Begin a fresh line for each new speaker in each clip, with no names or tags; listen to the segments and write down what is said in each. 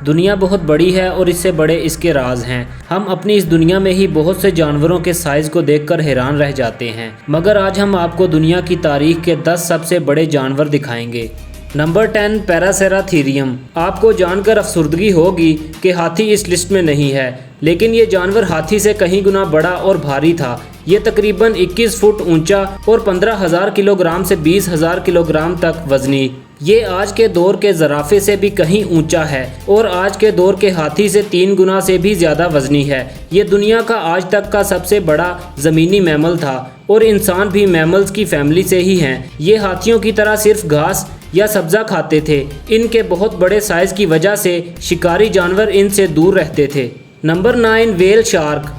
दुनिया बहुत बड़ी है और इससे बड़े इसके राज हैं। हम अपनी इस दुनिया में ही बहुत से जानवरों के साइज़ को देखकर हैरान रह जाते हैं, मगर आज हम आपको दुनिया की तारीख के 10 सबसे बड़े जानवर दिखाएंगे। नंबर 10, पैरासेराथीरियम। आपको जानकर अफसुर्दगी होगी कि हाथी इस लिस्ट में नहीं है, लेकिन ये जानवर हाथी से कहीं गुना बड़ा और भारी था। ये तकरीबन 21 फुट ऊंचा और 15,000 किलोग्राम से 20,000 किलोग्राम तक वजनी। ये आज के दौर के ज़राफ़े से भी कहीं ऊंचा है और आज के दौर के हाथी से 3 गुना से भी ज़्यादा वजनी है। ये दुनिया का आज तक का सबसे बड़ा ज़मीनी मैमल था और इंसान भी मैमल्स की फैमिली से ही हैं। ये हाथियों की तरह सिर्फ घास या सब्ज़ा खाते थे। इनके बहुत बड़े साइज़ की वजह से शिकारी जानवर इनसे दूर रहते थे। Number 9, whale shark.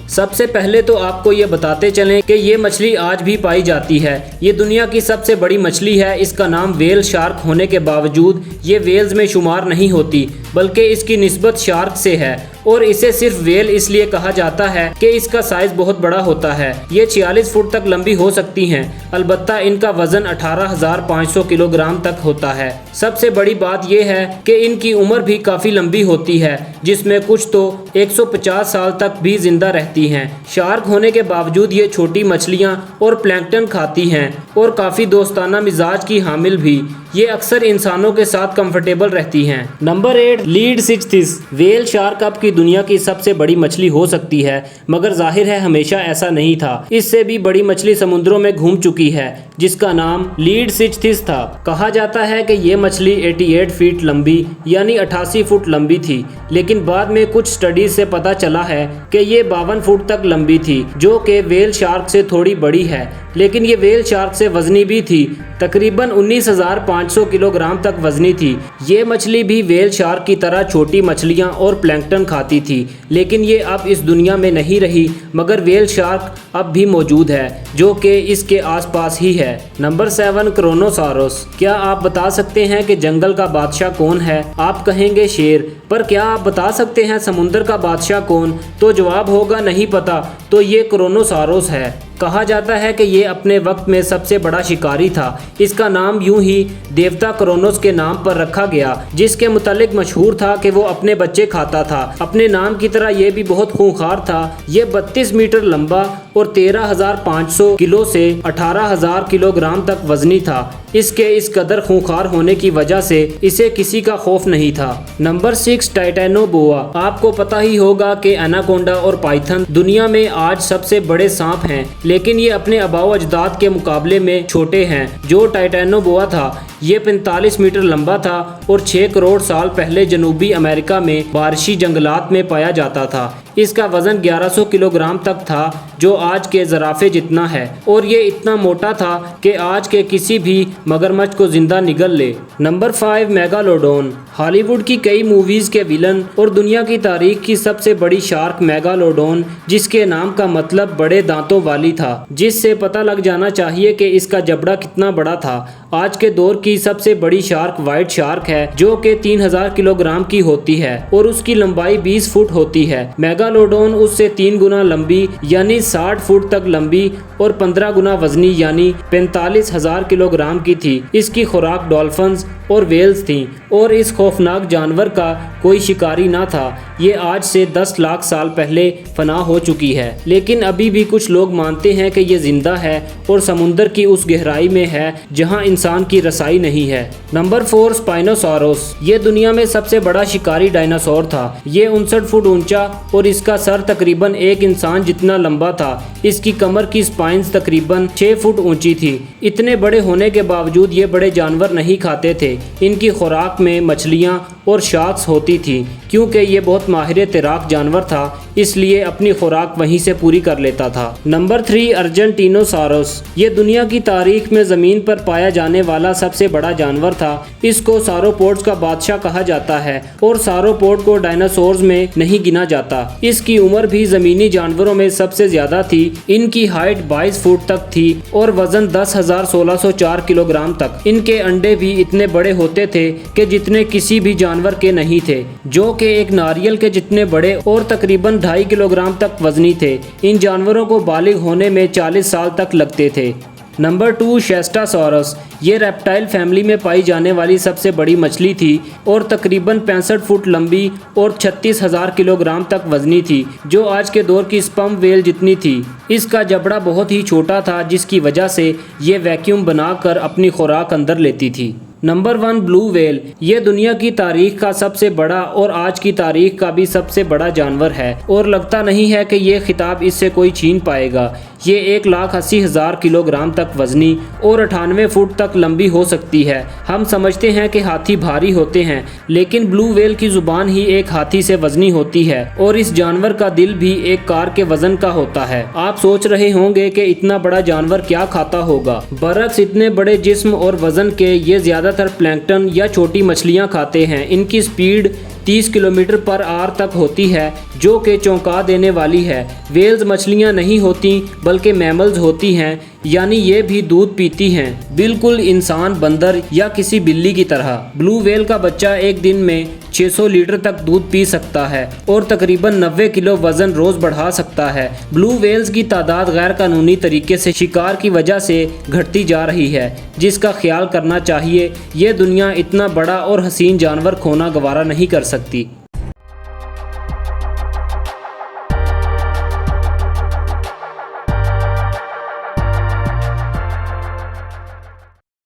सबसे पहले तो आपको ये बताते चलें कि ये मछली आज भी पाई जाती है। ये दुनिया की सबसे बड़ी मछली है। इसका नाम व्हेल शार्क होने के बावजूद ये व्हेल्स में शुमार नहीं होती, बल्कि इसकी निस्बत शार्क से है और इसे सिर्फ व्हेल इसलिए कहा जाता है कि इसका साइज बहुत बड़ा होता है। ये 46 फुट तक लंबी हो सकती हैं, अलबत्ता इनका वजन 18,500 किलोग्राम तक होता है। सबसे बड़ी बात यह है कि इनकी उम्र भी काफ़ी लंबी होती है, जिसमें कुछ तो 150 साल तक भी जिंदा रहती हैं। शार्क होने के बावजूद ये छोटी मछलियाँ और प्लैंकटन खाती हैं और काफ़ी दोस्ताना मिजाज की हामिल भी। ये अक्सर इंसानों के साथ कंफर्टेबल रहती हैं। नंबर 8, लीडसिचथिस। व्हेल शार्क अब की दुनिया की सबसे बड़ी मछली हो सकती है, मगर जाहिर है हमेशा ऐसा नहीं था। इससे भी बड़ी मछली समुद्रों में घूम चुकी है, जिसका नाम लीडसिचथिस था। कहा जाता है कि ये मछली 88 फीट लंबी यानी 88 फुट लंबी थी, लेकिन बाद में कुछ स्टडीज से पता चला है कि ये 52 फुट तक लंबी थी, जो कि व्हेल शार्क से थोड़ी बड़ी है। लेकिन ये व्हेल शार्क से वजनी भी थी, तकरीबन 19,500 किलोग्राम तक वजनी थी। ये मछली भी व्हेल शार्क की तरह छोटी मछलियाँ और प्लैंकटन खाती थी, लेकिन ये अब इस दुनिया में नहीं रही, मगर व्हेल शार्क अब भी मौजूद है, जो कि इसके आसपास ही है। नंबर 7, क्रोनोसारस। क्या आप बता सकते हैं कि जंगल का बादशाह कौन है? आप कहेंगे शेर, पर क्या आप बता सकते हैं समुद्र का बादशाह कौन? तो जवाब होगा नहीं पता, तो ये क्रोनोसारस है। कहा जाता है कि ये अपने वक्त में सबसे बड़ा शिकारी था। इसका नाम यूं ही देवता क्रोनोस के नाम पर रखा गया, जिसके मुतालिक मशहूर था कि वो अपने बच्चे खाता था। अपने नाम की तरह ये भी बहुत खूंखार था। ये 32 मीटर लंबा और 13,500 किलो से 18,000 किलोग्राम तक वजनी था। इसके इस कदर खूंखार होने की वजह से इसे किसी का खौफ नहीं था। Number 6, Titanoboa. आपको पता ही होगा कि एनाकोंडा और पाइथन दुनिया में आज सबसे बड़े सांप हैं, लेकिन ये अपने आबाओ अजदाद के मुकाबले में छोटे हैं। जो टाइटेनोबोआ था, ये 45 मीटर लंबा था और 6 करोड़ साल पहले जनूबी अमेरिका में बारिशी जंगलात में पाया जाता था। इसका वजन 1100 किलोग्राम तक था, जो आज के ज़राफ़े जितना है, और ये इतना मोटा था कि आज के किसी भी मगरमच्छ को जिंदा निगल ले। Number 5, megalodon. हॉलीवुड की कई मूवीज़ के विलन और दुनिया की तारीख की सबसे बड़ी शार्क मेगालोडोन, जिसके नाम का मतलब बड़े दांतों वाली था, जिससे पता लग जाना चाहिए कि इसका जबड़ा कितना बड़ा था। आज के दौर की सबसे बड़ी शार्क व्हाइट शार्क है, जो कि 3000 किलोग्राम की होती है और उसकी लंबाई 20 फुट होती है। मेगालोडोन उससे 3 गुना लंबी यानी 60 फुट तक लंबी और 15 गुना वजनी यानी 45,000 किलोग्राम की थी। इसकी खुराक डॉल्फिन्स और वेल्स थी और इस खौफनाक जानवर का कोई शिकारी ना था। ये आज से 10 लाख साल पहले फना हो चुकी है, लेकिन अभी भी कुछ लोग मानते हैं कि ये जिंदा है और समुद्र की उस गहराई में है जहां इंसान की रसाई नहीं है। Number 4, spinosaurus. ये दुनिया में सबसे बड़ा शिकारी डायनासोर था। ये 59 फुट ऊंचा और इसका सर तकरीबन एक इंसान जितना लंबा था। इसकी कमर की स्पाइन्स तकरीबन 6 फुट ऊंची थी। इतने बड़े होने के बावजूद ये बड़े जानवर नहीं खाते थे। इनकी खुराक में मछलियाँ और शार्क्स होती थी, क्योंकि ये बहुत माहिर तैराक जानवर था, इसलिए अपनी खुराक वहीं से पूरी कर लेता था। नंबर 3, अर्जेंटीनोसारस। ये दुनिया की तारीख में ज़मीन पर पाया जाने वाला सबसे बड़ा जानवर था। इसको सारोपोड्स का बादशाह कहा जाता है और सारोपोड को डायनासोर्स में नहीं गिना जाता। इसकी उम्र भी ज़मीनी जानवरों में सबसे ज़्यादा थी। इनकी हाइट 22 फुट तक थी और वजन 10,1604 किलोग्राम तक। इनके अंडे भी इतने बड़े होते थे कि जितने किसी भी जानवर के नहीं थे, जो कि एक नारियल के जितने बड़े और तकरीबन 2.5 किलोग्राम तक वजनी थे। इन जानवरों को बालिग होने में 40 साल तक लगते थे। नंबर 2 शेस्टासॉरस। ये रेप्टाइल फैमिली में पाई जाने वाली सबसे बड़ी मछली थी और तकरीबन 65 फुट लंबी और 36,000 किलोग्राम तक वजनी थी, जो आज के दौर की स्पर्म व्हेल जितनी थी। इसका जबड़ा बहुत ही छोटा था, जिसकी वजह से ये वैक्यूम बनाकर अपनी खुराक अंदर लेती थी। Number 1 blue whale. ये दुनिया की तारीख का सबसे बड़ा और आज की तारीख का भी सबसे बड़ा जानवर है और लगता नहीं है कि ये खिताब इससे कोई छीन पाएगा। ये 1,80,000 किलोग्राम तक वजनी और 98 फुट तक लंबी हो सकती है। हम समझते हैं कि हाथी भारी होते हैं, लेकिन ब्लू व्हेल की जुबान ही एक हाथी से वजनी होती है और इस जानवर का दिल भी एक कार के वजन का होता है। आप सोच रहे होंगे कि इतना बड़ा जानवर क्या खाता होगा। बरअक्स इतने बड़े जिस्म और वजन के ये ज्यादातर प्लैंकटन या छोटी मछलियां खाते हैं। इनकी स्पीड 30 किलोमीटर पर आवर तक होती है, जो कि चौंका देने वाली है। व्हेल्स मछलियां नहीं होती बल्कि मैमल्स होती हैं, यानी ये भी दूध पीती हैं, बिल्कुल इंसान, बंदर या किसी बिल्ली की तरह। ब्लू व्हेल का बच्चा एक दिन में 600 लीटर तक दूध पी सकता है और तकरीबन 90 किलो वजन रोज बढ़ा सकता है। ब्लू व्हेल्स की तादाद गैर कानूनी तरीके से शिकार की वजह से घटती जा रही है, जिसका ख्याल करना चाहिए। ये दुनिया इतना बड़ा और हसीन जानवर खोना गवारा नहीं कर सकती।